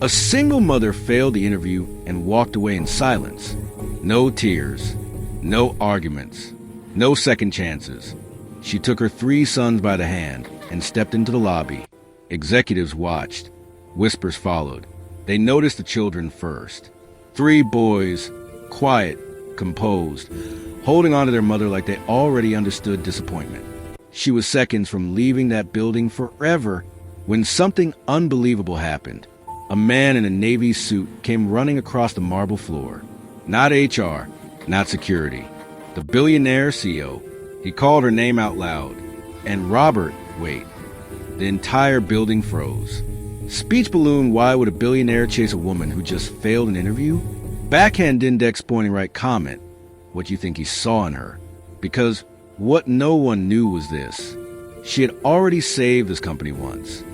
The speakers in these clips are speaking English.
A single mother failed the interview and walked away in silence. No tears, no arguments, no second chances. She took her 3 sons by the hand and stepped into the lobby. Executives watched. Whispers followed. They noticed the children first. 3 boys, quiet, composed, holding on to their mother like they already understood disappointment. She was seconds from leaving that building forever when something unbelievable happened. A man in a Navy suit came running across the marble floor. Not HR, not security. The billionaire CEO. He called her name out loud. And Robert, wait. The entire building froze. Speech balloon, why would a billionaire chase a woman who just failed an interview? Backhand index pointing right comment. What you think he saw in her? Because what no one knew was this. She had already saved this company once.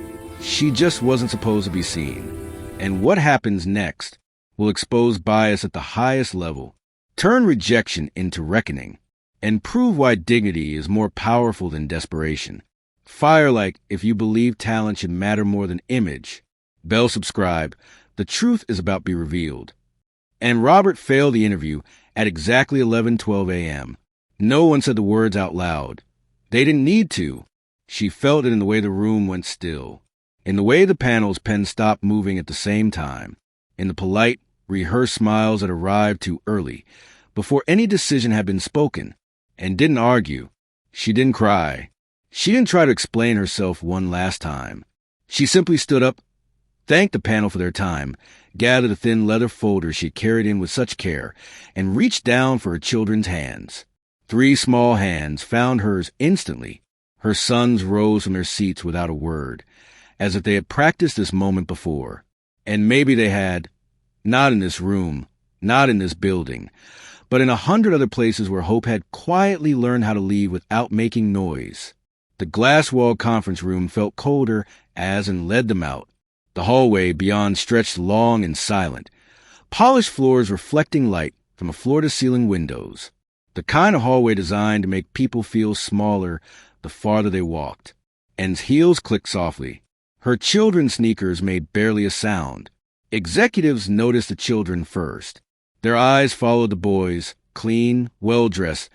She just wasn't supposed to be seen. And what happens next will expose bias at the highest level, turn rejection into reckoning, and prove why dignity is more powerful than desperation. Fire like if you believe talent should matter more than image. Bell subscribe. The truth is about to be revealed. And Robert failed the interview at exactly 11:12 a.m. No one said the words out loud. They didn't need to. She felt it in the way the room went still, in the way the panel's pen stopped moving at the same time, in the polite, rehearsed smiles that arrived too early, before any decision had been spoken, and didn't argue. She didn't cry. She didn't try to explain herself one last time. She simply stood up, thanked the panel for their time, gathered a thin leather folder she carried in with such care, and reached down for her children's hands. 3 small hands found hers instantly. Her sons rose from their seats without a word, as if they had practiced this moment before. And maybe they had, not in this room, not in this building, but in 100 other places where hope had quietly learned how to leave without making noise. The glass-walled conference room felt colder as and led them out. The hallway beyond stretched long and silent, polished floors reflecting light from the floor-to-ceiling windows. The kind of hallway designed to make people feel smaller the farther they walked. And heels clicked softly. Her children's sneakers made barely a sound. Executives noticed the children first. Their eyes followed the boys, clean, well-dressed,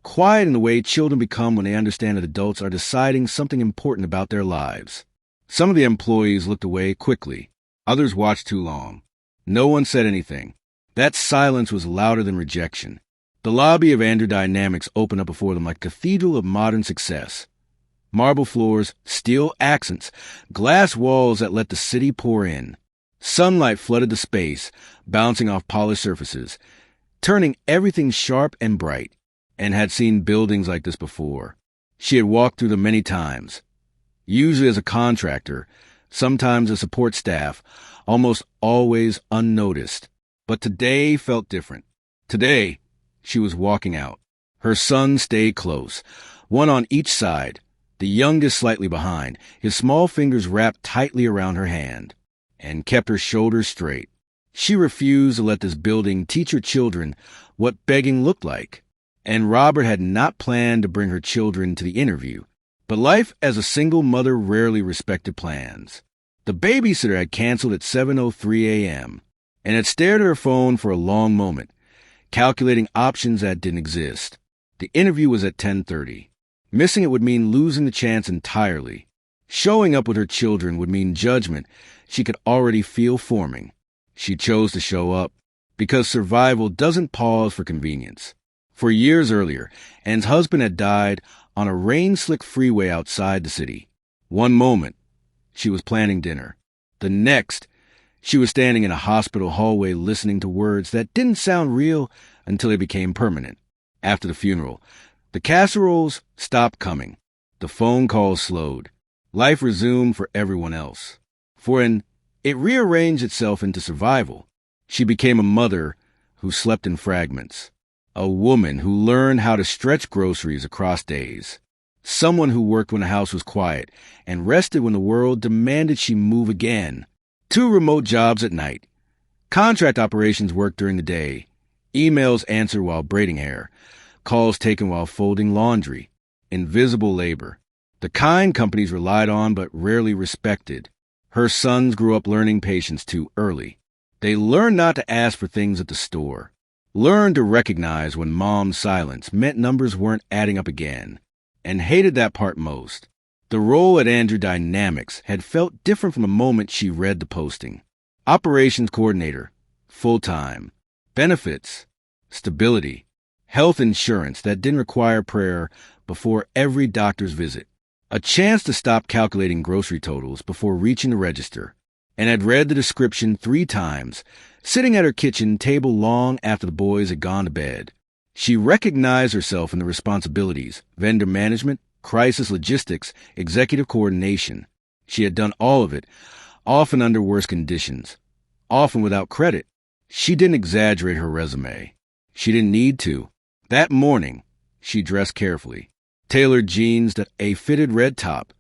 quiet in the way children become when they understand that adults are deciding something important about their lives. Some of the employees looked away quickly. Others watched too long. No one said anything. That silence was louder than rejection. The lobby of Andrew Dynamics opened up before them like a cathedral of modern success. Marble floors, steel accents, glass walls that let the city pour in. Sunlight flooded the space, bouncing off polished surfaces, turning everything sharp and bright, and had seen buildings like this before. She had walked through them many times, usually as a contractor, sometimes as support staff, almost always unnoticed. But today felt different. Today, she was walking out. Her son stayed close, one on each side, the youngest slightly behind, his small fingers wrapped tightly around her hand, and kept her shoulders straight. She refused to let this building teach her children what begging looked like. And Robert had not planned to bring her children to the interview, but life as a single mother rarely respected plans. The babysitter had canceled at 7:03 a.m. and had stared at her phone for a long moment, calculating options that didn't exist. The interview was at 10:30. Missing it would mean losing the chance entirely. Showing up with her children would mean judgment she could already feel forming. She chose to show up because survival doesn't pause for convenience. For years earlier, Anne's husband had died on a rain-slicked freeway outside the city. One moment, she was planning dinner. The next, she was standing in a hospital hallway listening to words that didn't sound real until they became permanent. After the funeral, the casseroles stopped coming. The phone calls slowed. Life resumed for everyone else. For it rearranged itself into survival. She became a mother who slept in fragments. A woman who learned how to stretch groceries across days. Someone who worked when the house was quiet and rested when the world demanded she move again. 2 remote jobs at night. Contract operations worked during the day. Emails answered while braiding hair. Calls taken while folding laundry. Invisible labor. The kind companies relied on but rarely respected. Her sons grew up learning patience too early. They learned not to ask for things at the store, learned to recognize when mom's silence meant numbers weren't adding up again, and hated that part most. The role at Andrew Dynamics had felt different from the moment she read the posting. Operations coordinator, full-time, benefits, stability, health insurance that didn't require prayer before every doctor's visit, a chance to stop calculating grocery totals before reaching the register, and had read the description 3 times, sitting at her kitchen table long after the boys had gone to bed. She recognized herself in the responsibilities, vendor management, crisis logistics, executive coordination. She had done all of it, often under worse conditions, often without credit. She didn't exaggerate her resume. She didn't need to. That morning, she dressed carefully. Tailored jeans that a fitted red top,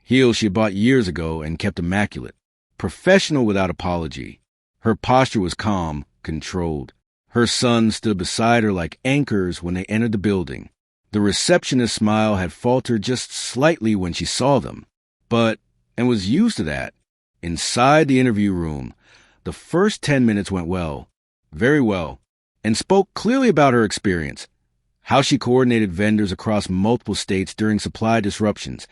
heels she had bought years ago and kept immaculate. Professional without apology. Her posture was calm, controlled. Her sons stood beside her like anchors when they entered the building. The receptionist's smile had faltered just slightly when she saw them, and was used to that. Inside the interview room, the first 10 minutes went well, very well, and spoke clearly about her experience, how she coordinated vendors across multiple states during supply disruptions,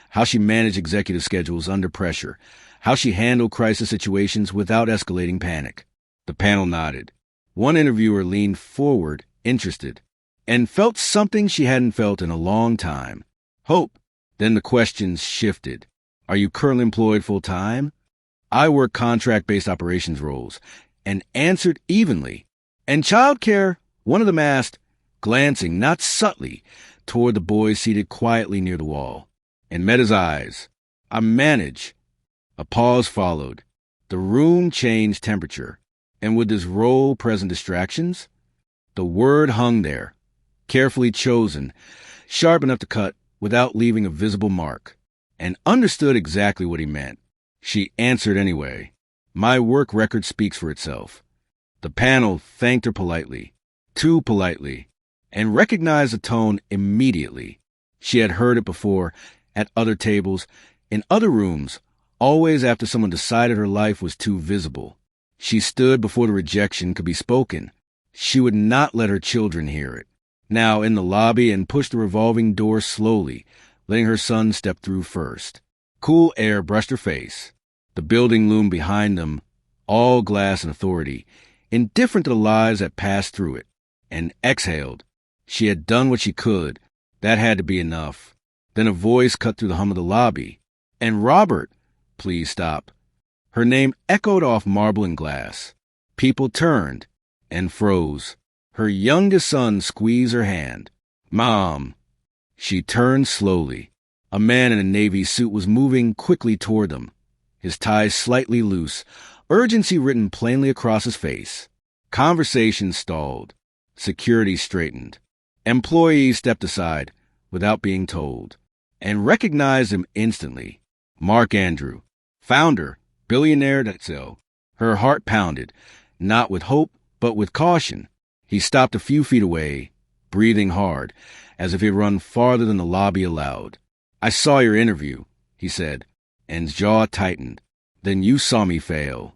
how she managed executive schedules under pressure, how she handled crisis situations without escalating panic. The panel nodded. One interviewer leaned forward, interested, and felt something she hadn't felt in a long time. Hope. Then the questions shifted. Are you currently employed full-time? I work contract-based operations roles, and answered evenly. And childcare, one of them asked, glancing, not subtly, toward the boys seated quietly near the wall, and met his eyes. I manage. A pause followed. The room changed temperature, and with this role present distractions? The word hung there, carefully chosen, sharp enough to cut without leaving a visible mark, and understood exactly what he meant. She answered anyway. My work record speaks for itself. The panel thanked her politely, too politely, and recognized the tone immediately. She had heard it before, at other tables, in other rooms, always after someone decided her life was too visible. She stood before the rejection could be spoken. She would not let her children hear it. Now in the lobby and pushed the revolving door slowly, letting her son step through first. Cool air brushed her face. The building loomed behind them, all glass and authority, indifferent to the lives that passed through it, and exhaled. She had done what she could. That had to be enough. Then a voice cut through the hum of the lobby. And Robert, please stop. Her name echoed off marble and glass. People turned and froze. Her youngest son squeezed her hand. Mom. She turned slowly. A man in a navy suit was moving quickly toward them, his ties slightly loose, urgency written plainly across his face. Conversation stalled. Security straightened. Employees stepped aside without being told, and recognized him instantly. Mark Andrew, founder, Billionaire. Her heart pounded, not with hope, but with caution. He stopped a few feet away, breathing hard, as if he had run farther than the lobby allowed. I saw your interview, he said, and his jaw tightened. Then you saw me fail.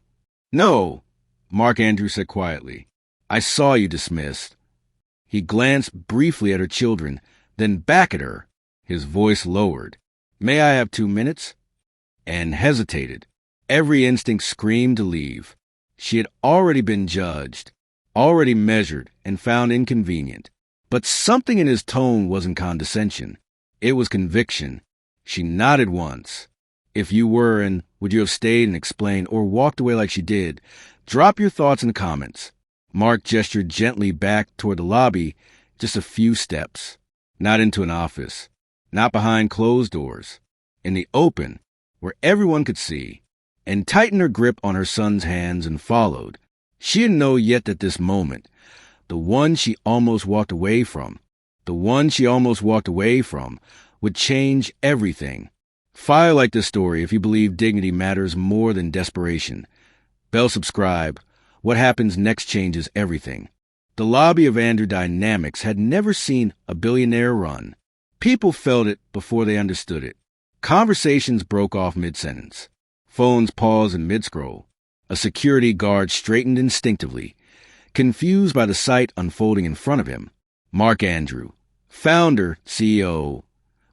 No, Mark Andrew said quietly. I saw you dismissed. He glanced briefly at her children, then back at her, his voice lowered. May I have 2 minutes? And hesitated. Every instinct screamed to leave. She had already been judged, already measured and found inconvenient. But something in his tone wasn't condescension. It was conviction. She nodded once. If you were, and would you have stayed and explained, or walked away like she did? Drop your thoughts in the comments. Mark gestured gently back toward the lobby, just a few steps. Not into an office. Not behind closed doors. In the open, where everyone could see, and tightened her grip on her son's hands and followed. She didn't know yet that this moment, the one she almost walked away from, would change everything. File like this story if you believe dignity matters more than desperation. Bell subscribe. What happens next changes everything. The lobby of Andrew Dynamics had never seen a billionaire run. People felt it before they understood it. Conversations broke off mid-sentence. Phones paused in mid-scroll. A security guard straightened instinctively, confused by the sight unfolding in front of him. Mark Andrew, founder, CEO,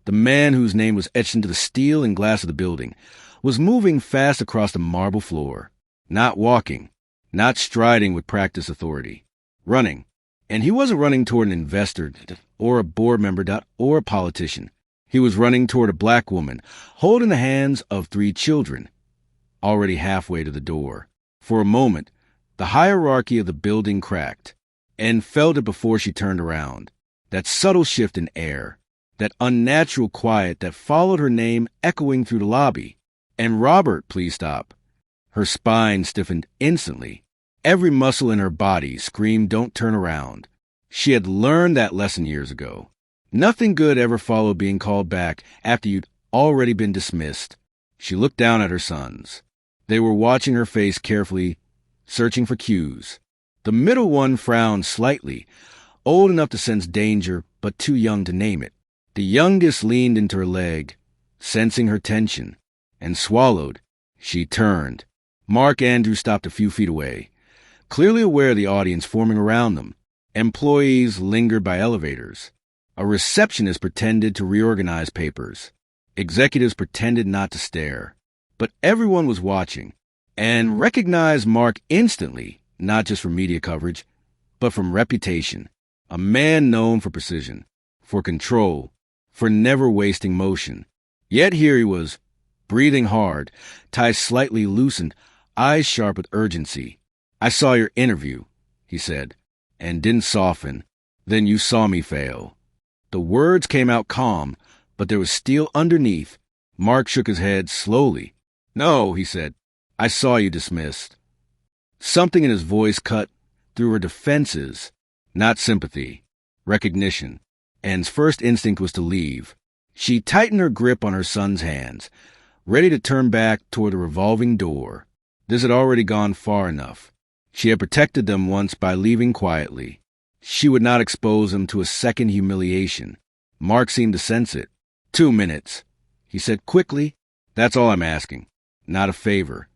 the man whose name was etched into the steel and glass of the building, was moving fast across the marble floor, not walking, not striding with practiced authority, running. And he wasn't running toward an investor or a board member or a politician. He was running toward a black woman, holding the hands of 3 children, already halfway to the door. For a moment, the hierarchy of the building cracked, and felt it before she turned around. That subtle shift in air, that unnatural quiet that followed her name echoing through the lobby. And Robert, please stop. Her spine stiffened instantly. Every muscle in her body screamed, don't turn around. She had learned that lesson years ago. Nothing good ever followed being called back after you'd already been dismissed. She looked down at her sons. They were watching her face carefully, searching for cues. The middle one frowned slightly, old enough to sense danger, but too young to name it. The youngest leaned into her leg, sensing her tension, and swallowed. She turned. Mark Andrews stopped a few feet away, clearly aware of the audience forming around them. Employees lingered by elevators. A receptionist pretended to reorganize papers. Executives pretended not to stare. But everyone was watching, and recognized Mark instantly, not just from media coverage, but from reputation. A man known for precision, for control, for never wasting motion. Yet here he was, breathing hard, ties slightly loosened, eyes sharp with urgency. I saw your interview, he said, and didn't soften. Then you saw me fail. The words came out calm, but there was steel underneath. Mark shook his head slowly. No, he said, I saw you dismissed. Something in his voice cut through her defenses, not sympathy, recognition. Anne's first instinct was to leave. She tightened her grip on her son's hands, ready to turn back toward the revolving door. This had already gone far enough. She had protected them once by leaving quietly. She would not expose them to a second humiliation. Mark seemed to sense it. 2 minutes, he said quickly. That's all I'm asking. Not a favor.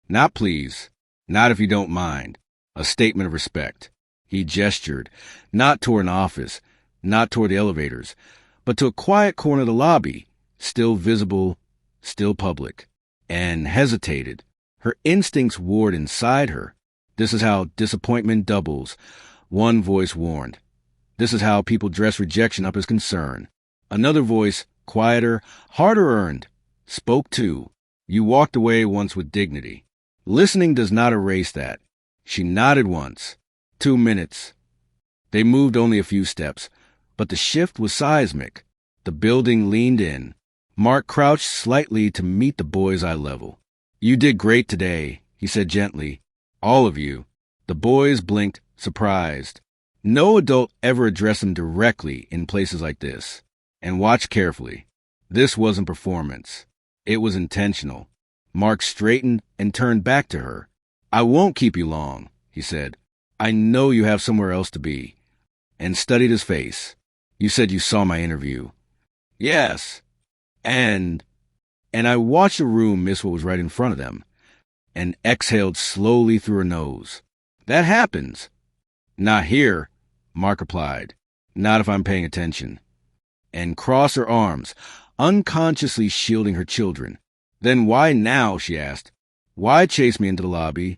Not please. Not if you don't mind. A statement of respect. He gestured, not toward an office, not toward the elevators, but to a quiet corner of the lobby, still visible, still public, and hesitated. Her instincts warred inside her. This is how disappointment doubles, one voice warned. This is how people dress rejection up as concern. Another voice, quieter, harder earned, spoke too. You walked away once with dignity. Listening does not erase that. She nodded once. 2 minutes. They moved only a few steps, but the shift was seismic. The building leaned in. Mark crouched slightly to meet the boy's eye level. You did great today, he said gently. All of you. The boys blinked, surprised. No adult ever addressed them directly in places like this. And watch carefully. This wasn't performance. It was intentional. Mark straightened and turned back to her. I won't keep you long, he said. I know you have somewhere else to be. And studied his face. You said you saw my interview. Yes. And I watched the room miss what was right in front of them, and exhaled slowly through her nose. That happens. Not here, Mark replied. Not if I'm paying attention. And crossed her arms, unconsciously shielding her children. Then why now, she asked. Why chase me into the lobby?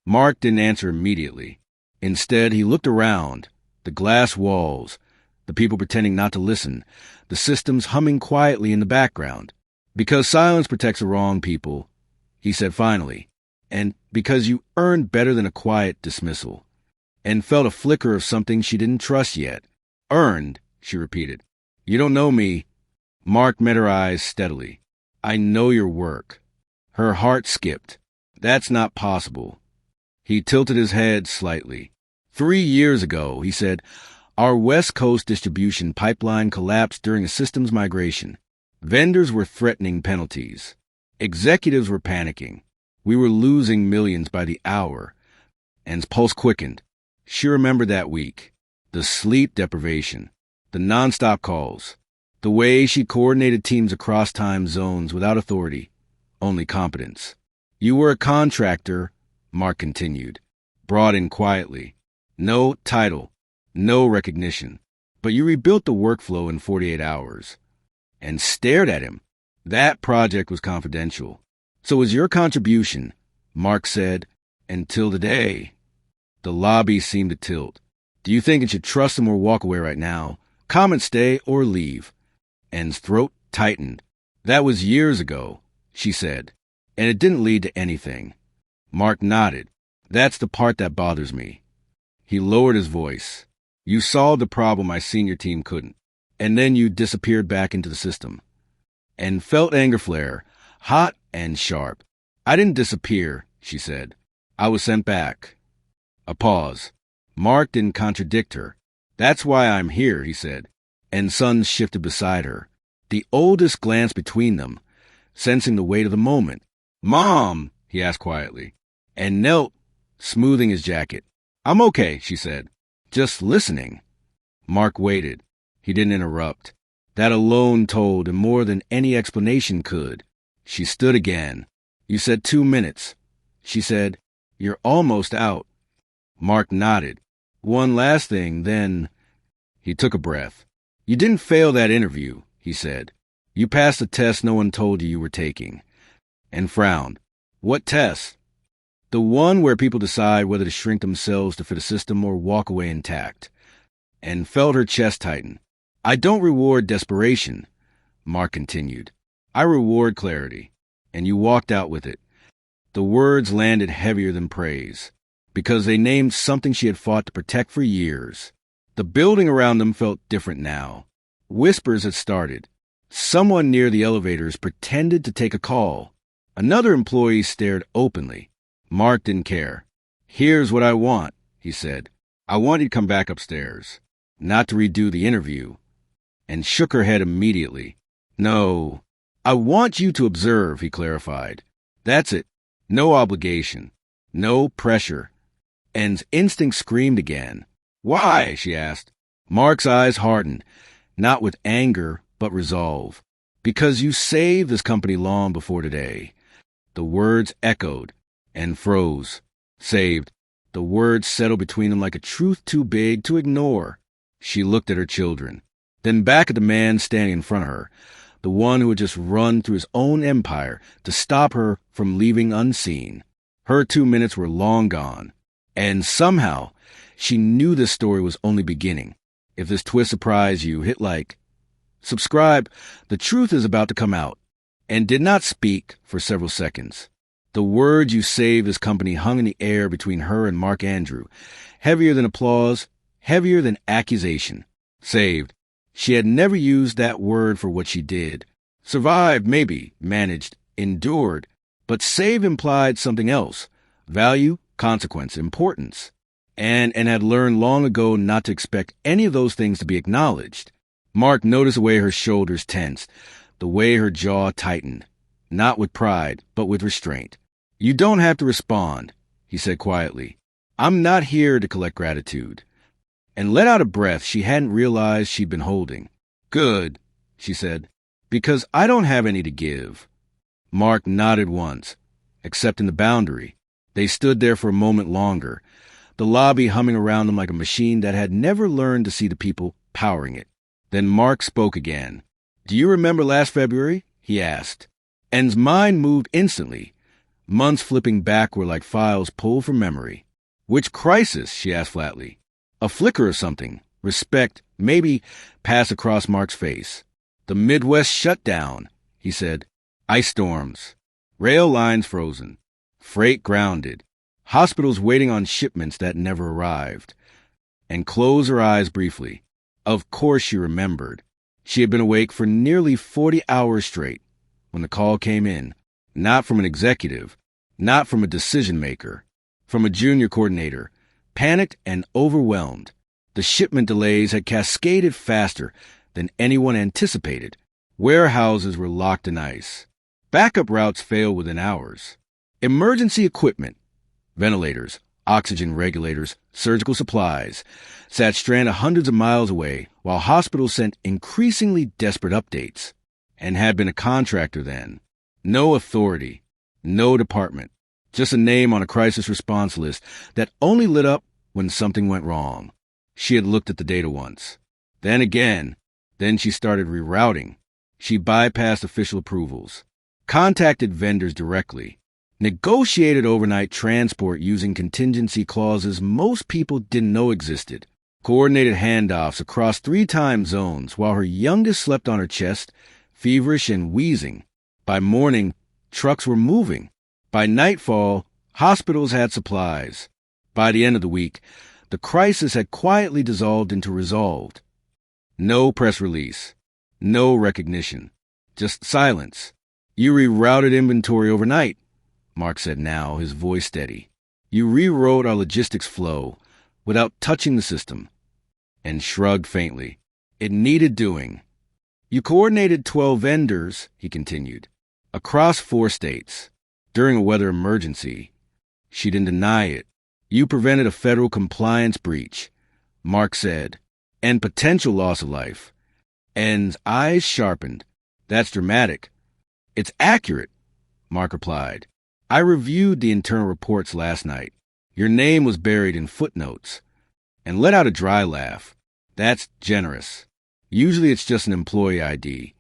Mark didn't answer immediately. Instead, he looked around, the glass walls, the people pretending not to listen, the systems humming quietly in the background. Because silence protects the wrong people, he said finally, and because you earned better than a quiet dismissal, and felt a flicker of something she didn't trust yet. Earned, she repeated. You don't know me. Mark met her eyes steadily. I know your work. Her heart skipped. That's not possible. He tilted his head slightly. 3 years ago, he said, our West Coast distribution pipeline collapsed during a systems migration. Vendors were threatening penalties. Executives were panicking. We were losing millions by the hour. Anne's pulse quickened. She remembered that week. The sleep deprivation. The nonstop calls. The way she coordinated teams across time zones without authority. only competence. You were a contractor, Mark continued, brought in quietly. No title, no recognition. But you rebuilt the workflow in 48 hours. And stared at him. That project was confidential. So was your contribution, Mark said, until today. The lobby seemed to tilt. Do you think it should trust him or walk away right now? Comment stay or leave. Ann's throat tightened. That was years ago, she said, and it didn't lead to anything. Mark nodded. That's the part that bothers me. He lowered his voice. You solved the problem my senior team couldn't, and then you disappeared back into the system. And felt anger flare, hot and sharp. I didn't disappear, she said. I was sent back. A pause. Mark didn't contradict her. That's why I'm here, he said, and Sons shifted beside her. The oldest glanced between them, sensing the weight of the moment. Mom, he asked quietly, and knelt, smoothing his jacket. I'm okay, she said. Just listening. Mark waited. He didn't interrupt. That alone told him more than any explanation could. She stood again. You said 2 minutes. She said, You're almost out. Mark nodded. One last thing, then... He took a breath. You didn't fail that interview, he said. You passed the test no one told you were taking. And frowned. What test? The one where people decide whether to shrink themselves to fit a system or walk away intact. And felt her chest tighten. I don't reward desperation, Mark continued. I reward clarity. And you walked out with it. The words landed heavier than praise, because they named something she had fought to protect for years. The building around them felt different now. Whispers had started. Someone near the elevators pretended to take a call. Another employee stared openly. Mark didn't care. Here's what I want, he said. I want you to come back upstairs, not to redo the interview. And shook her head immediately. No, I want you to observe, he clarified. That's it. No obligation. No pressure. Ann's instinct screamed again. Why? She asked. Mark's eyes hardened, not with anger, but resolve. Because you saved this company long before today. The words echoed and froze. Saved. The words settled between them like a truth too big to ignore. She looked at her children, then back at the man standing in front of her, the one who had just run through his own empire to stop her from leaving unseen. Her 2 minutes were long gone, and somehow she knew this story was only beginning. If this twist surprised you, hit like. Subscribe. The truth is about to come out. And did not speak for several seconds. The words you saved this company hung in the air between her and Mark Andrew, heavier than applause, heavier than accusation. Saved. She had never used that word for what she did. Survived, maybe, managed, endured, but save implied something else. Value, consequence, importance. And had learned long ago not to expect any of those things to be acknowledged. Mark noticed the way her shoulders tensed, the way her jaw tightened, not with pride, but with restraint. You don't have to respond, he said quietly. I'm not here to collect gratitude. And let out a breath she hadn't realized she'd been holding. Good, she said, because I don't have any to give. Mark nodded once, accepting the boundary. They stood there for a moment longer, the lobby humming around them like a machine that had never learned to see the people powering it. Then Mark spoke again. Do you remember last February? He asked. Ann's mind moved instantly. Months flipping back were like files pulled from memory. Which crisis? She asked flatly. A flicker of something. Respect, maybe, passed across Mark's face. The Midwest shut down, he said. Ice storms. Rail lines frozen. Freight grounded. Hospitals waiting on shipments that never arrived. And closed her eyes briefly. Of course she remembered. She had been awake for nearly 40 hours straight when the call came in. Not from an executive, not from a decision maker, from a junior coordinator, panicked and overwhelmed. The shipment delays had cascaded faster than anyone anticipated. Warehouses were locked in ice. Backup routes failed within hours. Emergency equipment, ventilators, oxygen regulators, surgical supplies, sat stranded hundreds of miles away while hospitals sent increasingly desperate updates. And had been a contractor then. No authority. No department. Just a name on a crisis response list that only lit up when something went wrong. She had looked at the data once. Then again. Then she started rerouting. She bypassed official approvals, contacted vendors directly, negotiated overnight transport using contingency clauses most people didn't know existed, coordinated handoffs across 3 time zones while her youngest slept on her chest, feverish and wheezing. By morning, trucks were moving. By nightfall, hospitals had supplies. By the end of the week, the crisis had quietly dissolved into resolved. No press release. No recognition. Just silence. You rerouted inventory overnight, Mark said now, his voice steady. You rewrote our logistics flow without touching the system. And shrugged faintly. It needed doing. You coordinated 12 vendors, he continued, across 4 states, during a weather emergency. She didn't deny it. You prevented a federal compliance breach, Mark said, and potential loss of life. Ann's eyes sharpened. That's dramatic. It's accurate, Mark replied. I reviewed the internal reports last night. Your name was buried in footnotes. And let out a dry laugh. That's generous. Usually it's just an employee ID.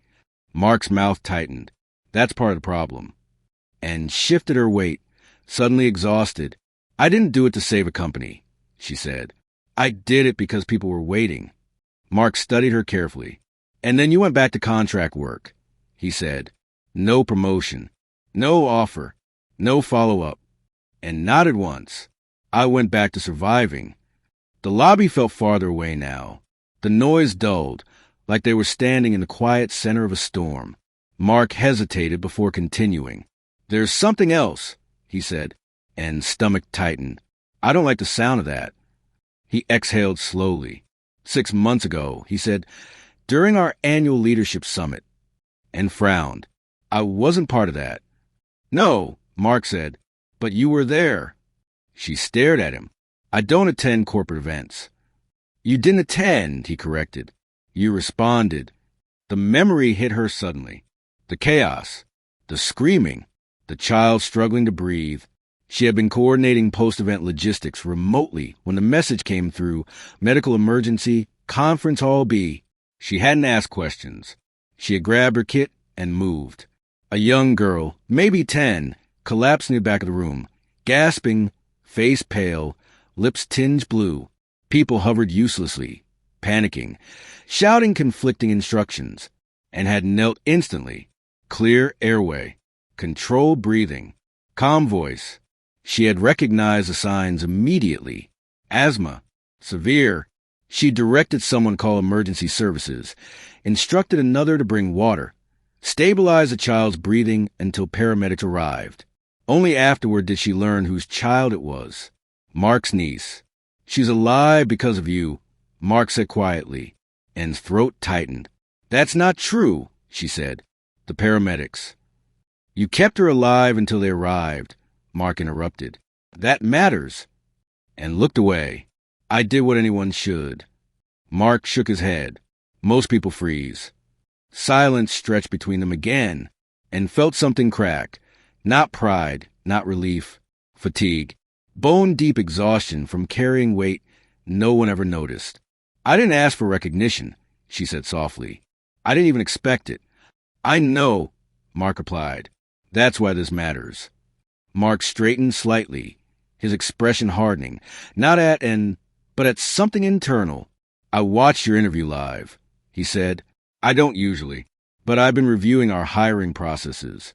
Mark's mouth tightened. That's part of the problem. And shifted her weight, suddenly exhausted. I didn't do it to save a company, she said. I did it because people were waiting. Mark studied her carefully. And then you went back to contract work, he said. No promotion, no offer, no follow-up. And nodded once. I went back to surviving. The lobby felt farther away now. The noise dulled, like they were standing in the quiet center of a storm. Mark hesitated before continuing. There's something else, he said, and stomach tightened. I don't like the sound of that. He exhaled slowly. 6 months ago, he said, during our annual leadership summit, and frowned. I wasn't part of that. No, Mark said, but you were there. She stared at him. I don't attend corporate events. You didn't attend, he corrected. You responded. The memory hit her suddenly. The chaos, the screaming, the child struggling to breathe. She had been coordinating post-event logistics remotely when the message came through, medical emergency, conference hall B. She hadn't asked questions. She had grabbed her kit and moved. A young girl, maybe 10, collapsed in the back of the room, gasping, face pale, lips tinged blue. People hovered uselessly, panicking, shouting conflicting instructions, and had knelt instantly. Clear airway, controlled breathing, calm voice. She had recognized the signs immediately. Asthma, severe. She directed someone to call emergency services, instructed another to bring water, stabilized the child's breathing until paramedics arrived. Only afterward did she learn whose child it was. Mark's niece. She's alive because of you, Mark said quietly, and throat tightened. That's not true, she said. The paramedics. You kept her alive until they arrived, Mark interrupted. That matters. And looked away. I did what anyone should. Mark shook his head. Most people freeze. Silence stretched between them again, and felt something crack. Not pride, not relief, fatigue. Bone-deep exhaustion from carrying weight no one ever noticed. I didn't ask for recognition, she said softly. I didn't even expect it. I know, Mark replied. That's why this matters. Mark straightened slightly, his expression hardening, not at but at something internal. I watched your interview live, he said. I don't usually, but I've been reviewing our hiring processes.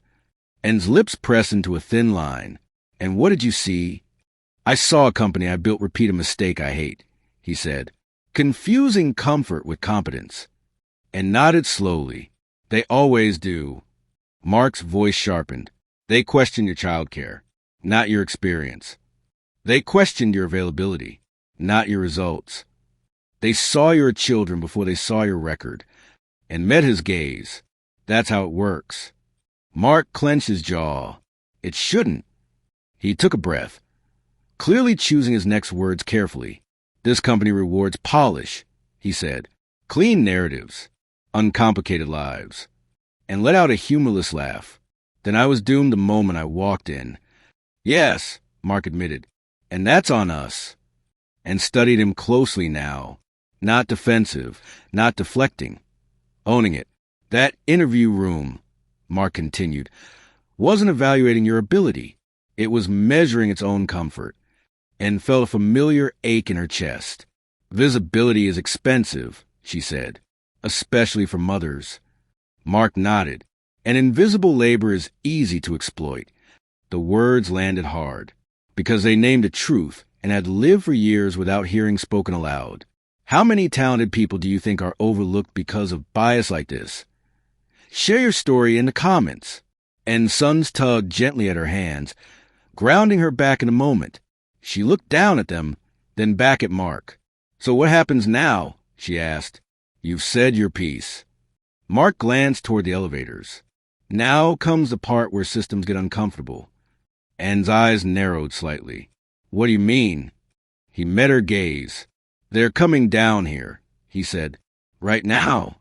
Ann's lips pressed into a thin line. And what did you see? I saw a company I built repeat a mistake I hate, he said, confusing comfort with competence, and nodded slowly. They always do. Mark's voice sharpened. They question your childcare, not your experience. They questioned your availability, not your results. They saw your children before they saw your record, and met his gaze. That's how it works. Mark clenched his jaw. It shouldn't. He took a breath, clearly choosing his next words carefully. This company rewards polish, he said. Clean narratives, uncomplicated lives. And let out a humorless laugh. Then I was doomed the moment I walked in. Yes, Mark admitted, and that's on us. And studied him closely now. Not defensive, not deflecting, owning it. That interview room, Mark continued, wasn't evaluating your ability. It was measuring its own comfort, and felt a familiar ache in her chest. Visibility is expensive, she said, especially for mothers. Mark nodded. And invisible labor is easy to exploit. The words landed hard, because they named a truth and had lived for years without hearing spoken aloud. How many talented people do you think are overlooked because of bias like this? Share your story in the comments. And Sons tugged gently at her hands, grounding her back in a moment. She looked down at them, then back at Mark. So what happens now? She asked. You've said your piece. Mark glanced toward the elevators. Now comes the part where systems get uncomfortable. Anne's eyes narrowed slightly. What do you mean? He met her gaze. They're coming down here, he said. Right now.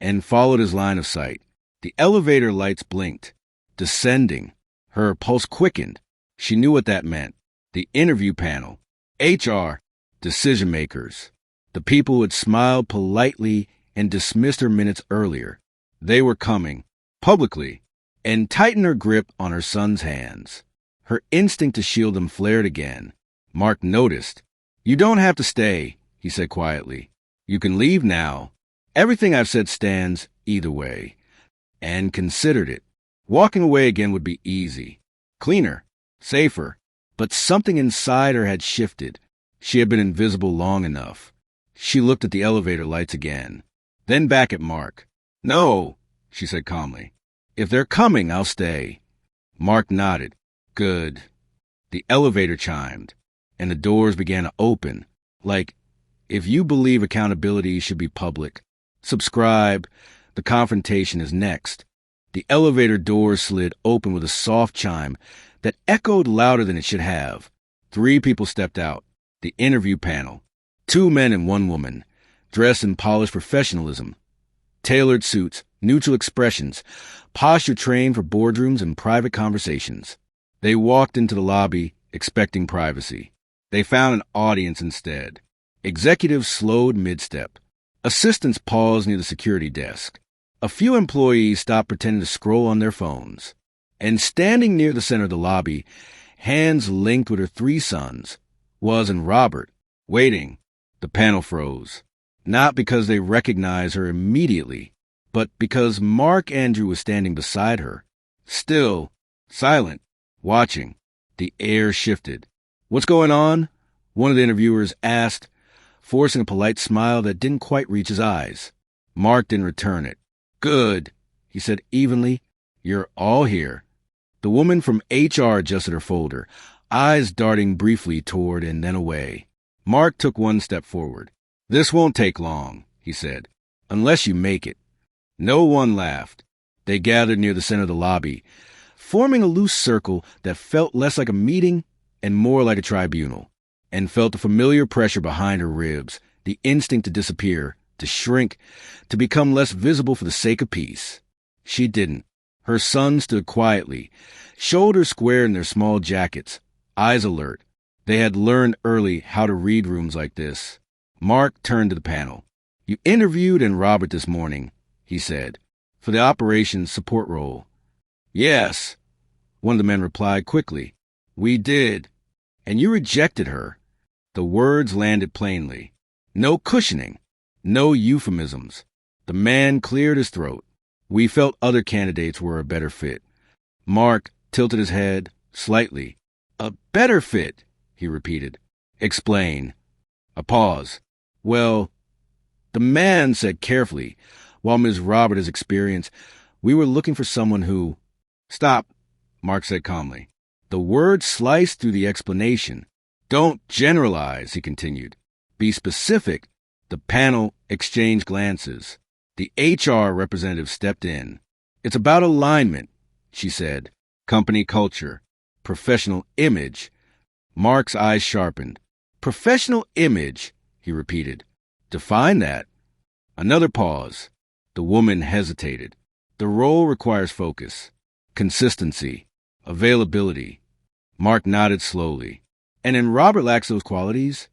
Anne followed his line of sight. The elevator lights blinked. Descending. Her pulse quickened. She knew what that meant. The interview panel. HR. Decision makers. The people who had smiled politely and dismissed her minutes earlier. They were coming. Publicly. And tightened her grip on her son's hands. Her instinct to shield them flared again. Mark noticed. You don't have to stay, he said quietly. You can leave now. Everything I've said stands either way. Anne considered it. Walking away again would be easy. Cleaner. Safer. But something inside her had shifted. She had been invisible long enough. She looked at the elevator lights again. Then back at Mark. No, she said calmly. If they're coming, I'll stay. Mark nodded. Good. The elevator chimed, and the doors began to open. Like, if you believe accountability should be public, subscribe. The confrontation is next. The elevator doors slid open with a soft chime that echoed louder than it should have. 3 people stepped out. The interview panel. 2 men and 1 woman, dressed in polished professionalism. Tailored suits, neutral expressions, posture trained for boardrooms and private conversations. They walked into the lobby, expecting privacy. They found an audience instead. Executives slowed mid-step. Assistants paused near the security desk. A few employees stopped pretending to scroll on their phones. And standing near the center of the lobby, hands linked with her 3 sons, was and Robert, waiting. The panel froze. Not because they recognized her immediately, but because Mark Andrew was standing beside her. Still, silent, watching. The air shifted. What's going on? One of the interviewers asked, forcing a polite smile that didn't quite reach his eyes. Mark didn't return it. Good, he said evenly. You're all here. The woman from HR adjusted her folder, eyes darting briefly toward and then away. Mark took 1 step forward. This won't take long, he said, unless you make it. No one laughed. They gathered near the center of the lobby, forming a loose circle that felt less like a meeting and more like a tribunal, and felt the familiar pressure behind her ribs, the instinct to disappear, to shrink, to become less visible for the sake of peace. She didn't. Her sons stood quietly, shoulders square in their small jackets, eyes alert. They had learned early how to read rooms like this. Mark turned to the panel. You interviewed Anne Robert this morning, he said, for the operations support role. Yes, one of the men replied quickly. We did. And you rejected her. The words landed plainly. No cushioning. No euphemisms. The man cleared his throat. We felt other candidates were a better fit. Mark tilted his head slightly. A better fit, he repeated. Explain. A pause. Well, the man said carefully, while Ms. Robert has experience, we were looking for someone who... Stop, Mark said calmly. The word sliced through the explanation. Don't generalize, he continued. Be specific. The panel exchanged glances. The HR representative stepped in. It's about alignment, she said. Company culture. Professional image. Mark's eyes sharpened. Professional image, he repeated. Define that. Another pause. The woman hesitated. The role requires focus. consistency, availability. Mark nodded slowly. And in Robert lacks those qualities?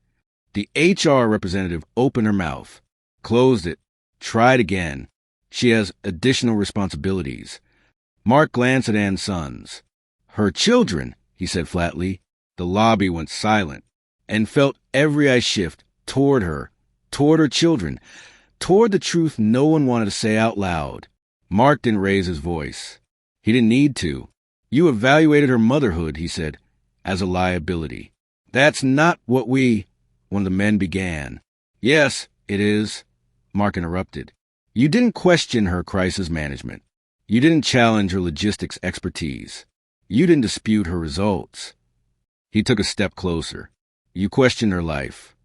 The HR representative opened her mouth, closed it, tried again. She has additional responsibilities. Mark glanced at Anne's sons. Her children, he said flatly. The lobby went silent and felt every eye shift toward her children, toward the truth no one wanted to say out loud. Mark didn't raise his voice. He didn't need to. You evaluated her motherhood, he said, as a liability. That's not what one of the men began. Yes, it is, Mark interrupted. You didn't question her crisis management. You didn't challenge her logistics expertise. You didn't dispute her results. He took a step closer. You questioned her life.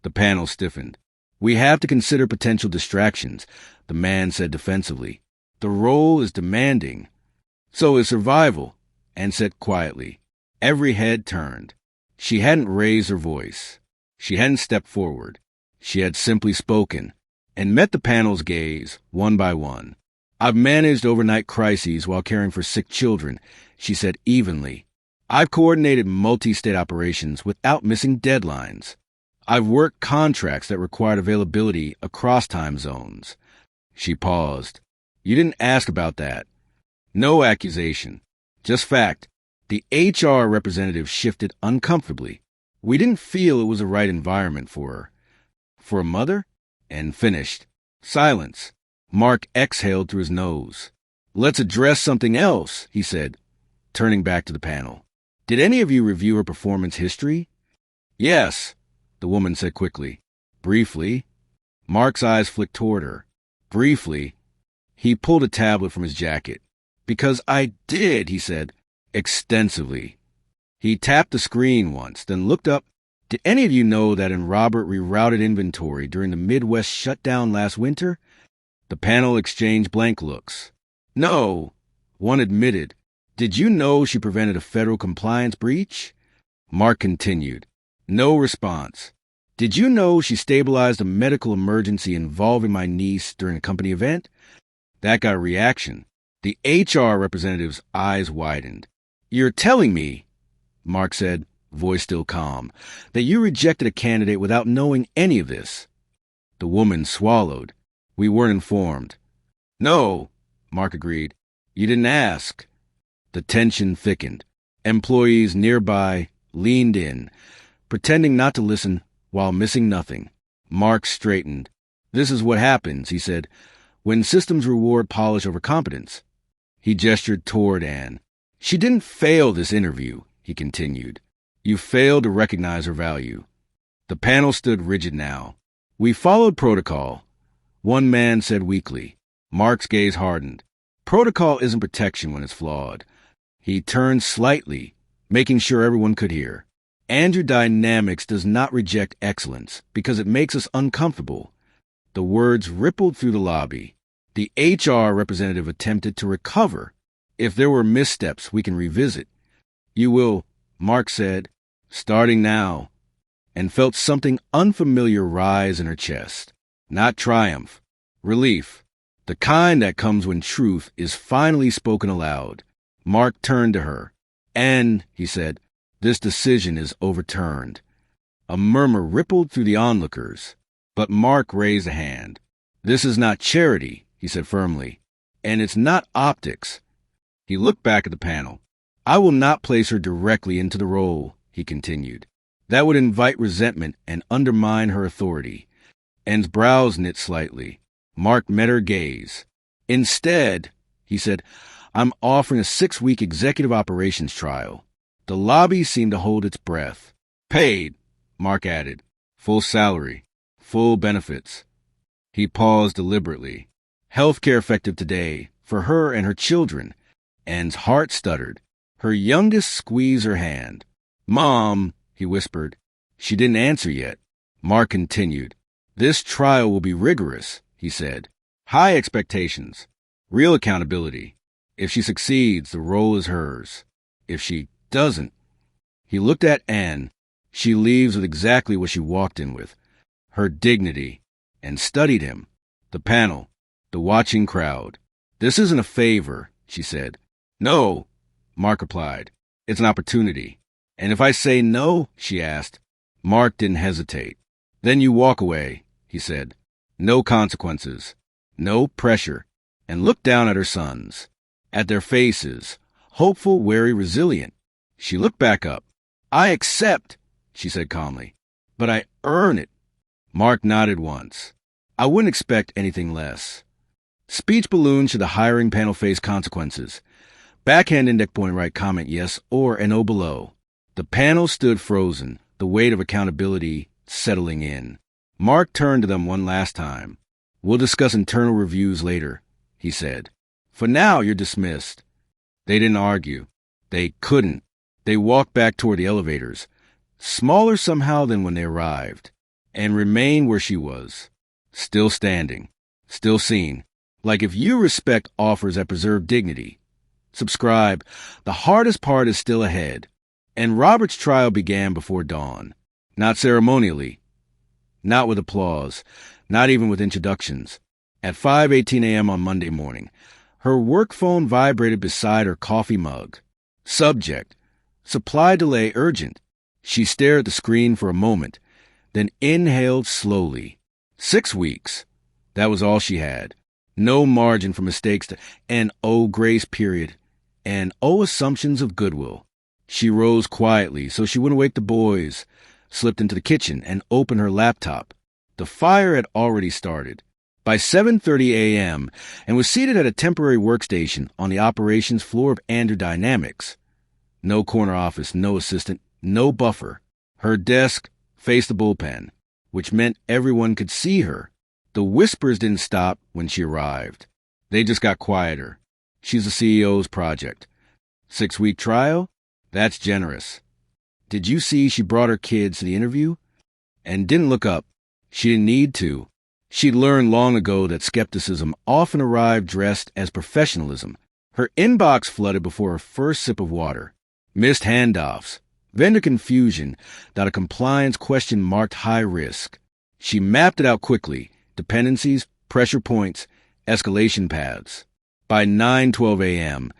The panel stiffened. We have to consider potential distractions, the man said defensively. The role is demanding. So is survival, Anne said quietly. Every head turned. She hadn't raised her voice. She hadn't stepped forward. She had simply spoken and met the panel's gaze one by one. I've managed overnight crises while caring for sick children, she said evenly. I've coordinated multi-state operations without missing deadlines. I've worked contracts that required availability across time zones. She paused. You didn't ask about that. No accusation. Just fact. The HR representative shifted uncomfortably. We didn't feel it was the right environment for her. For a mother? And finished. Silence. Mark exhaled through his nose. Let's address something else, he said, turning back to the panel. Did any of you review her performance history? Yes, the woman said quickly. Briefly. Mark's eyes flicked toward her. Briefly. He pulled a tablet from his jacket. Because I did, he said, extensively. He tapped the screen once, then looked up. Did any of you know that in Robert rerouted inventory during the Midwest shutdown last winter? The panel exchanged blank looks. No, one admitted. Did you know she prevented a federal compliance breach? Mark continued. No response. Did you know she stabilized a medical emergency involving my niece during a company event? That got a reaction. The HR representative's eyes widened. You're telling me, Mark said, voice still calm, that you rejected a candidate without knowing any of this. The woman swallowed. We weren't informed. No, Mark agreed. You didn't ask. The tension thickened. Employees nearby leaned in, pretending not to listen while missing nothing. Mark straightened. This is what happens, he said, when systems reward polish over competence. He gestured toward Anne. She didn't fail this interview, he continued. You failed to recognize her value. The panel stood rigid now. We followed protocol, one man said weakly. Mark's gaze hardened. Protocol isn't protection when it's flawed. He turned slightly, making sure everyone could hear. Andrew Dynamics does not reject excellence because it makes us uncomfortable. The words rippled through the lobby. The HR representative attempted to recover. If there were missteps, we can revisit. You will, Mark said, starting now, and felt something unfamiliar rise in her chest. Not triumph, relief, the kind that comes when truth is finally spoken aloud. Mark turned to her. And, he said, this decision is overturned. A murmur rippled through the onlookers, but Mark raised a hand. This is not charity, he said firmly, and it's not optics. He looked back at the panel. I will not place her directly into the role, he continued. That would invite resentment and undermine her authority. Anne's brows knit slightly. Mark met her gaze. Instead, he said, I'm offering a 6-week executive operations trial. The lobby seemed to hold its breath. Paid, Mark added. Full salary. Full benefits. He paused deliberately. Healthcare effective today, for her and her children. Anne's heart stuttered. Her youngest squeezed her hand. Mom, he whispered. She didn't answer yet. Mark continued. This trial will be rigorous, he said. High expectations. Real accountability. If she succeeds, the role is hers. If she doesn't. He looked at Anne. She leaves with exactly what she walked in with. Her dignity. And studied him. The panel. The watching crowd. This isn't a favor, she said. No, Mark replied. It's an opportunity. And if I say no, she asked. Mark didn't hesitate. Then you walk away, he said. No consequences. No pressure. And looked down at her sons. At their faces. Hopeful, wary, resilient. She looked back up. I accept, she said calmly. But I earn it. Mark nodded once. I wouldn't expect anything less. Speech balloon should the hiring panel face consequences. Backhand index point right comment yes or an O below. The panel stood frozen, the weight of accountability settling in. Mark turned to them one last time. We'll discuss internal reviews later, he said. For now, you're dismissed. They didn't argue. They couldn't. They walked back toward the elevators, smaller somehow than when they arrived, and remained where she was. Still standing. Still seen. Like if you respect offers that preserve dignity. Subscribe. The hardest part is still ahead. And Robert's trial began before dawn. Not ceremonially. Not with applause. Not even with introductions. At 5:18 a.m. on Monday morning, her work phone vibrated beside her coffee mug. Subject. Supply delay urgent. She stared at the screen for a moment, then inhaled slowly. 6 weeks. That was all she had. No margin for mistakes and grace period, and assumptions of goodwill. She rose quietly so she wouldn't wake the boys, slipped into the kitchen, and opened her laptop. The fire had already started. By 7:30 a.m., and was seated at a temporary workstation on the operations floor of Andrew Dynamics. No corner office, no assistant, no buffer. Her desk faced the bullpen, which meant everyone could see her. The whispers didn't stop when she arrived. They just got quieter. She's the CEO's project. 6-week trial? That's generous. Did you see she brought her kids to the interview? And didn't look up. She didn't need to. She'd learned long ago that skepticism often arrived dressed as professionalism. Her inbox flooded before her first sip of water. Missed handoffs. Vendor confusion that a compliance question marked high risk. She mapped it out quickly. Dependencies, pressure points, escalation paths. By 9:12 a.m.,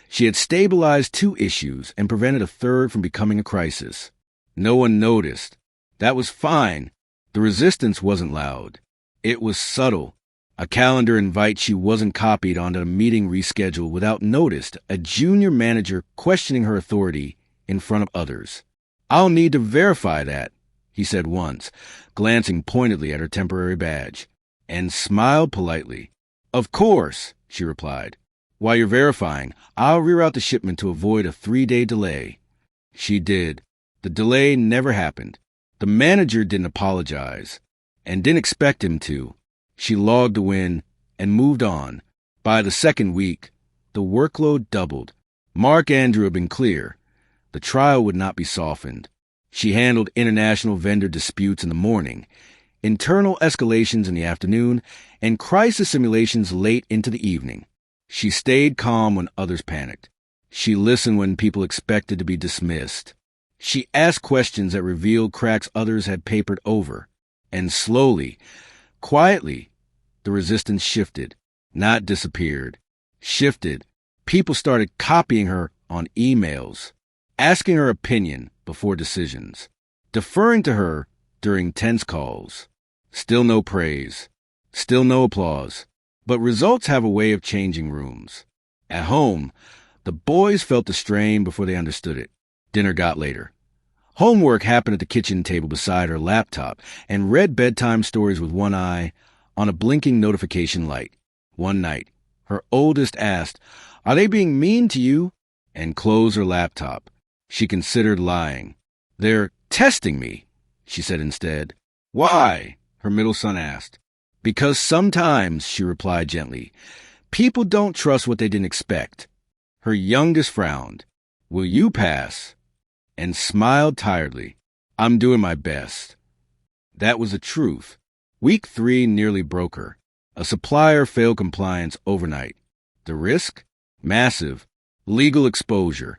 she had stabilized 2 issues and prevented a third from becoming a crisis. No one noticed. That was fine. The resistance wasn't loud. It was subtle. A calendar invite she wasn't copied onto a meeting rescheduled without notice, a junior manager questioning her authority in front of others. I'll need to verify that, he said once, glancing pointedly at her temporary badge, and smiled politely. Of course, she replied. While you're verifying, I'll reroute the shipment to avoid a 3-day delay. She did. The delay never happened. The manager didn't apologize, and didn't expect him to. She logged the win and moved on. By the 2nd week, the workload doubled. Mark Andrew had been clear. The trial would not be softened. She handled international vendor disputes in the morning, internal escalations in the afternoon, and crisis simulations late into the evening. She stayed calm when others panicked. She listened when people expected to be dismissed. She asked questions that revealed cracks others had papered over. And slowly, quietly, the resistance shifted, not disappeared. Shifted. People started copying her on emails, asking her opinion before decisions, deferring to her during tense calls. Still no praise. Still no applause. But results have a way of changing rooms. At home, the boys felt the strain before they understood it. Dinner got later. Homework happened at the kitchen table beside her laptop, and read bedtime stories with one eye on a blinking notification light. One night, her oldest asked, "Are they being mean to you?" and closed her laptop. She considered lying. "They're testing me," she said instead. "Why?" her middle son asked. "Because sometimes," she replied gently, "people don't trust what they didn't expect." Her youngest frowned. "Will you pass?" and smiled tiredly. "I'm doing my best." That was the truth. Week 3 nearly broke her. A supplier failed compliance overnight. The risk? Massive. Legal exposure.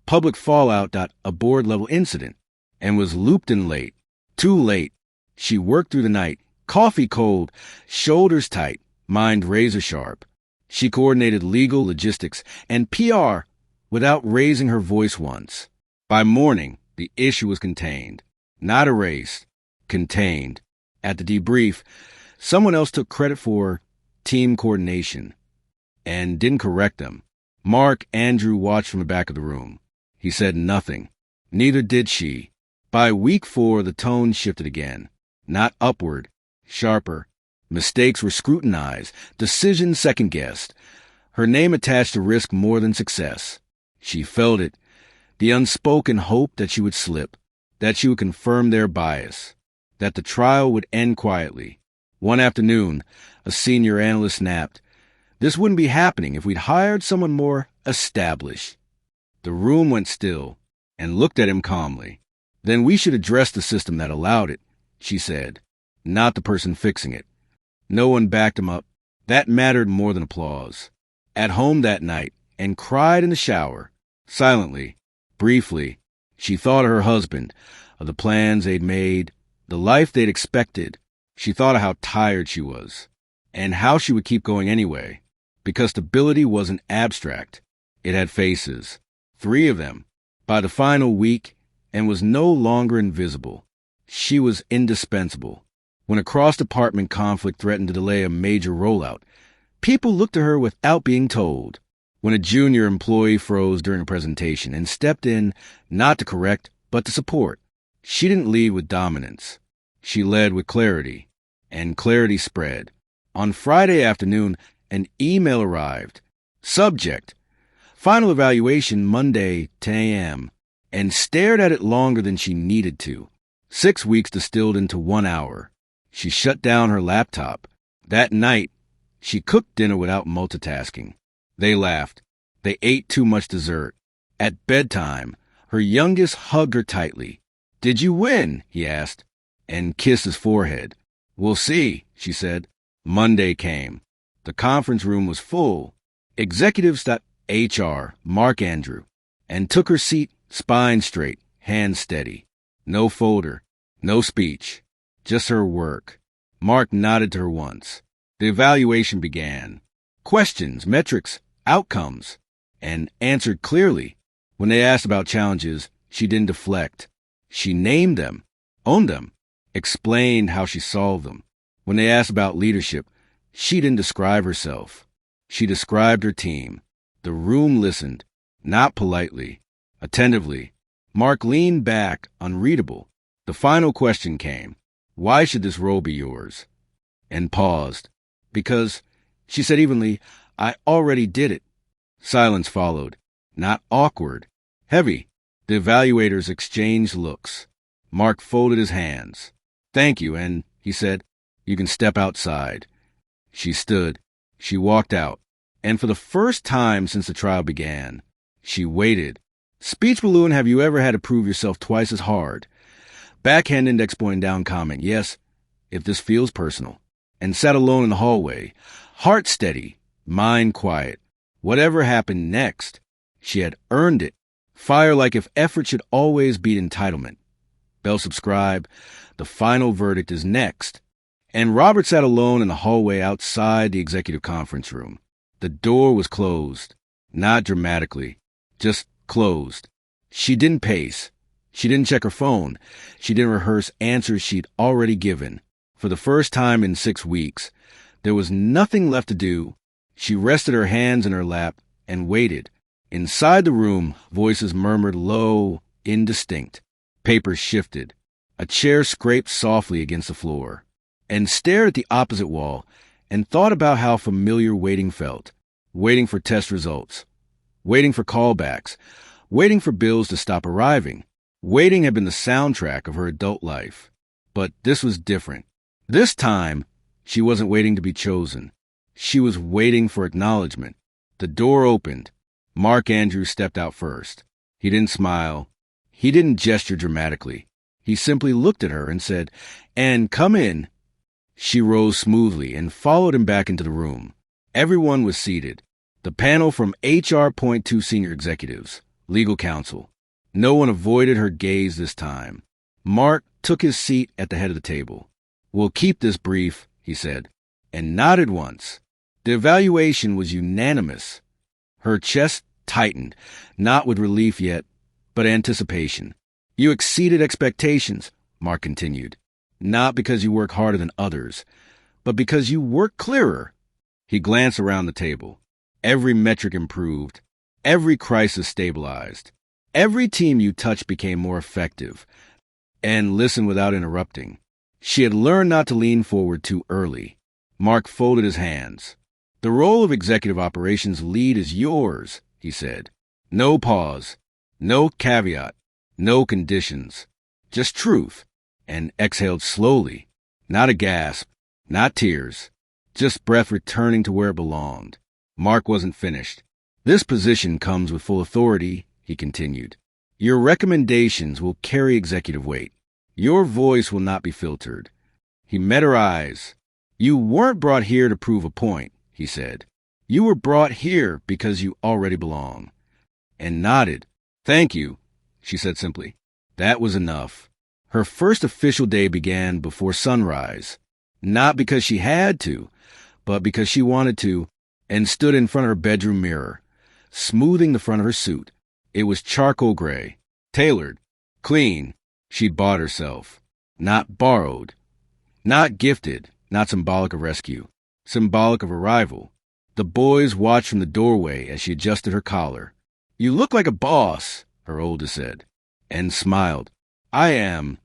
Public fallout. A board-level incident. And was looped in late. Too late. She worked through the night, coffee cold, shoulders tight, mind razor sharp. She coordinated legal, logistics, and PR without raising her voice once. By morning, the issue was contained. Not erased, contained. At the debrief, someone else took credit for team coordination and didn't correct them. Mark Andrew watched from the back of the room. He said nothing. Neither did she. By week 4, the tone shifted again. Not upward, sharper. Mistakes were scrutinized, decisions second-guessed. Her name attached to risk more than success. She felt it, the unspoken hope that she would slip, that she would confirm their bias, that the trial would end quietly. One afternoon, a senior analyst snapped, "This wouldn't be happening if we'd hired someone more established." The room went still and looked at him calmly. "Then we should address the system that allowed it," she said, "not the person fixing it." No one backed him up. That mattered more than applause. At home that night, and cried in the shower. Silently, briefly, she thought of her husband, of the plans they'd made, the life they'd expected. She thought of how tired she was, and how she would keep going anyway, because stability wasn't abstract. It had faces, 3 of them, by the final week, and was no longer invisible. She was indispensable. When a cross-department conflict threatened to delay a major rollout, people looked to her without being told. When a junior employee froze during a presentation and stepped in not to correct, but to support, she didn't lead with dominance. She led with clarity, and clarity spread. On Friday afternoon, an email arrived. Subject: final evaluation Monday, 10 a.m., and stared at it longer than she needed to. 6 weeks distilled into 1 hour. She shut down her laptop. That night, she cooked dinner without multitasking. They laughed. They ate too much dessert. At bedtime, her youngest hugged her tightly. "Did you win?" he asked, and kissed his forehead. "We'll see," she said. Monday came. The conference room was full. Executives HR, Mark Andrew, and took her seat, spine straight, hands steady. No folder, no speech, just her work. Mark nodded to her once. The evaluation began. Questions, metrics, outcomes, and answered clearly. When they asked about challenges, she didn't deflect. She named them, owned them, explained how she solved them. When they asked about leadership, she didn't describe herself. She described her team. The room listened, not politely, attentively. Mark leaned back, unreadable. The final question came. "Why should this role be yours?" And paused. "Because," she said evenly, "I already did it." Silence followed. Not awkward. Heavy. The evaluators exchanged looks. Mark folded his hands. "Thank you," and, he said, "you can step outside." She stood. She walked out. And for the first time since the trial began, she waited. Speech balloon, have you ever had to prove yourself twice as hard? Backhand index pointing down comment, yes, if this feels personal. And sat alone in the hallway, heart steady, mind quiet. Whatever happened next, she had earned it. Fire like if effort should always beat entitlement. Bell subscribe. The final verdict is next. And Robert sat alone in the hallway outside the executive conference room. The door was closed. Not dramatically. Just closed. She didn't pace. She didn't check her phone. She didn't rehearse answers she'd already given. For the first time in 6 weeks, there was nothing left to do. She rested her hands in her lap and waited. Inside the room, voices murmured low, indistinct. Papers shifted. A chair scraped softly against the floor. And stared at the opposite wall and thought about how familiar waiting felt. Waiting for test results. Waiting for callbacks. Waiting for bills to stop arriving. Waiting had been the soundtrack of her adult life. But this was different. This time, she wasn't waiting to be chosen. She was waiting for acknowledgement. The door opened. Mark Andrews stepped out first. He didn't smile. He didn't gesture dramatically. He simply looked at her and said, "And come in." She rose smoothly and followed him back into the room. Everyone was seated. The panel from HR.2 senior executives, legal counsel. No one avoided her gaze this time. Mark took his seat at the head of the table. "We'll keep this brief," he said, and nodded once. The evaluation was unanimous. Her chest tightened, not with relief yet, but anticipation. You exceeded expectations, Mark continued. Not because you work harder than others, but because you work clearer. He glanced around the table. Every metric improved. Every crisis stabilized. Every team you touched became more effective. And listened without interrupting. She had learned not to lean forward too early. Mark folded his hands. The role of executive operations lead is yours, he said. No pause, no caveat, no conditions. Just truth. And exhaled slowly. Not a gasp, not tears. Just breath returning to where it belonged. Mark wasn't finished. This position comes with full authority, he continued. Your recommendations will carry executive weight. Your voice will not be filtered. He met her eyes. You weren't brought here to prove a point, he said. You were brought here because you already belong. And nodded. Thank you, she said simply. That was enough. Her first official day began before sunrise. Not because she had to, but because she wanted to, and stood in front of her bedroom mirror, smoothing the front of her suit. It was charcoal gray, tailored, clean. She'd bought herself. Not borrowed. Not gifted, not symbolic of rescue. Symbolic of arrival. The boys watched from the doorway as she adjusted her collar. You look like a boss, her oldest said, and smiled. I am.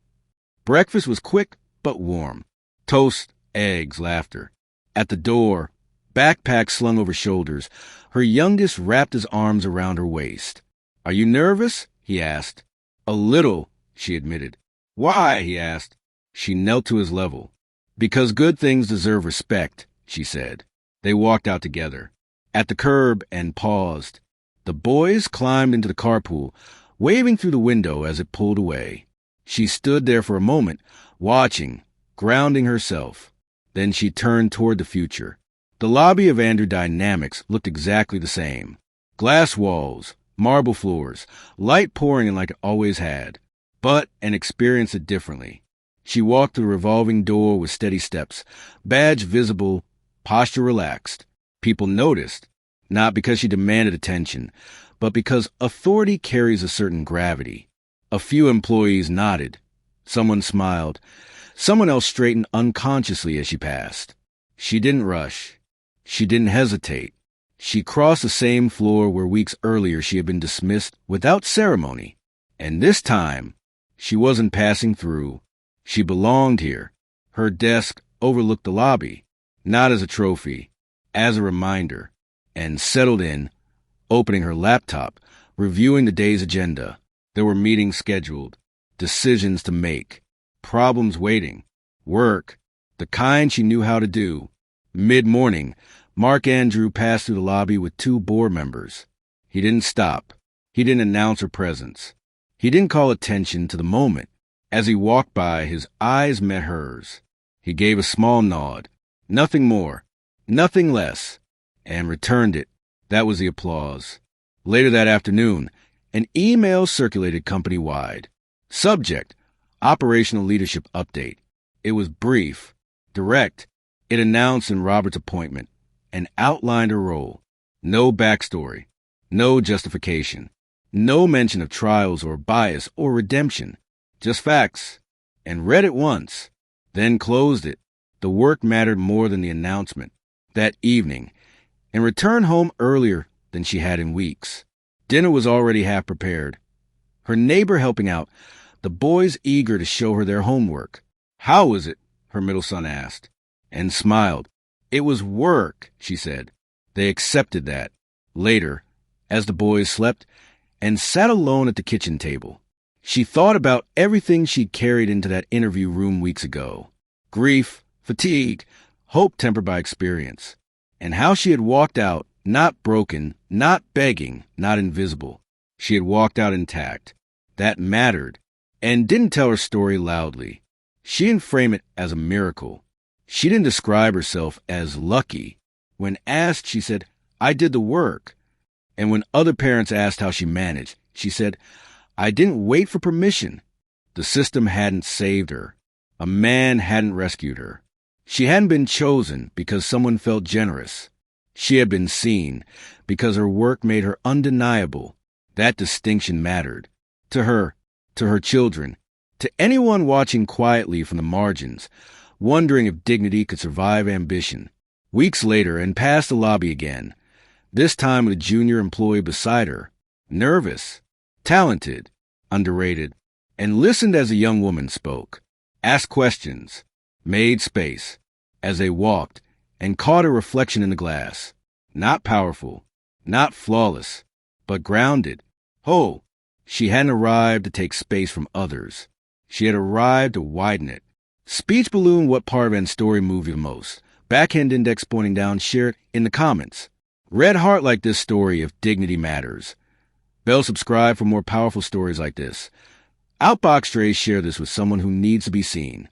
Breakfast was quick but warm. Toast, eggs, laughter. At the door, backpack slung over shoulders, her youngest wrapped his arms around her waist. Are you nervous? He asked. A little, she admitted. Why? He asked. She knelt to his level. Because good things deserve respect, she said. They walked out together. At the curb and paused. The boys climbed into the carpool, waving through the window as it pulled away. She stood there for a moment, watching, grounding herself. Then she turned toward the future. The lobby of Andrew Dynamics looked exactly the same. Glass walls, marble floors, light pouring in like it always had. But and experienced it differently. She walked through the revolving door with steady steps, badge visible, posture relaxed. People noticed, not because she demanded attention, but because authority carries a certain gravity. A few employees nodded. Someone smiled. Someone else straightened unconsciously as she passed. She didn't rush. She didn't hesitate. She crossed the same floor where weeks earlier she had been dismissed without ceremony. And this time, she wasn't passing through. She belonged here. Her desk overlooked the lobby, not as a trophy, as a reminder, and settled in, opening her laptop, reviewing the day's agenda. There were meetings scheduled, decisions to make, problems waiting, work, the kind she knew how to do. Mid-morning, Mark Andrew passed through the lobby with 2 board members. He didn't stop. He didn't announce her presence. He didn't call attention to the moment. As he walked by, his eyes met hers. He gave a small nod. Nothing more, nothing less, and returned it. That was the applause. Later that afternoon, an email circulated company-wide. Subject, Operational Leadership Update. It was brief, direct. It announced in Robert's appointment and outlined her role. No backstory, no justification, no mention of trials or bias or redemption. Just facts. And read it once, then closed it. The work mattered more than the announcement. That evening, and returned home earlier than she had in weeks. Dinner was already half prepared. Her neighbor helping out, the boys eager to show her their homework. How was it? Her middle son asked, and smiled. It was work, she said. They accepted that. Later, as the boys slept, and sat alone at the kitchen table, she thought about everything she'd carried into that interview room weeks ago. Grief, fatigue, hope tempered by experience. And how she had walked out, not broken, not begging, not invisible. She had walked out intact. That mattered. And didn't tell her story loudly. She didn't frame it as a miracle. She didn't describe herself as lucky. When asked, she said, I did the work. And when other parents asked how she managed, she said, I didn't wait for permission. The system hadn't saved her. A man hadn't rescued her. She hadn't been chosen because someone felt generous. She had been seen because her work made her undeniable. That distinction mattered. To her, to her children, to anyone watching quietly from the margins, wondering if dignity could survive ambition. Weeks later, and past the lobby again, this time with a junior employee beside her, nervous, talented, underrated, and listened as a young woman spoke, asked questions, made space, as they walked, and caught a reflection in the glass. Not powerful, not flawless, but grounded, whole. She hadn't arrived to take space from others. She had arrived to widen it. Speech balloon, what part of Ann's story moved you the most? Backhand index pointing down, share it in the comments. Red heart like this story if dignity matters. Bell subscribe for more powerful stories like this. Outbox Strays, share this with someone who needs to be seen.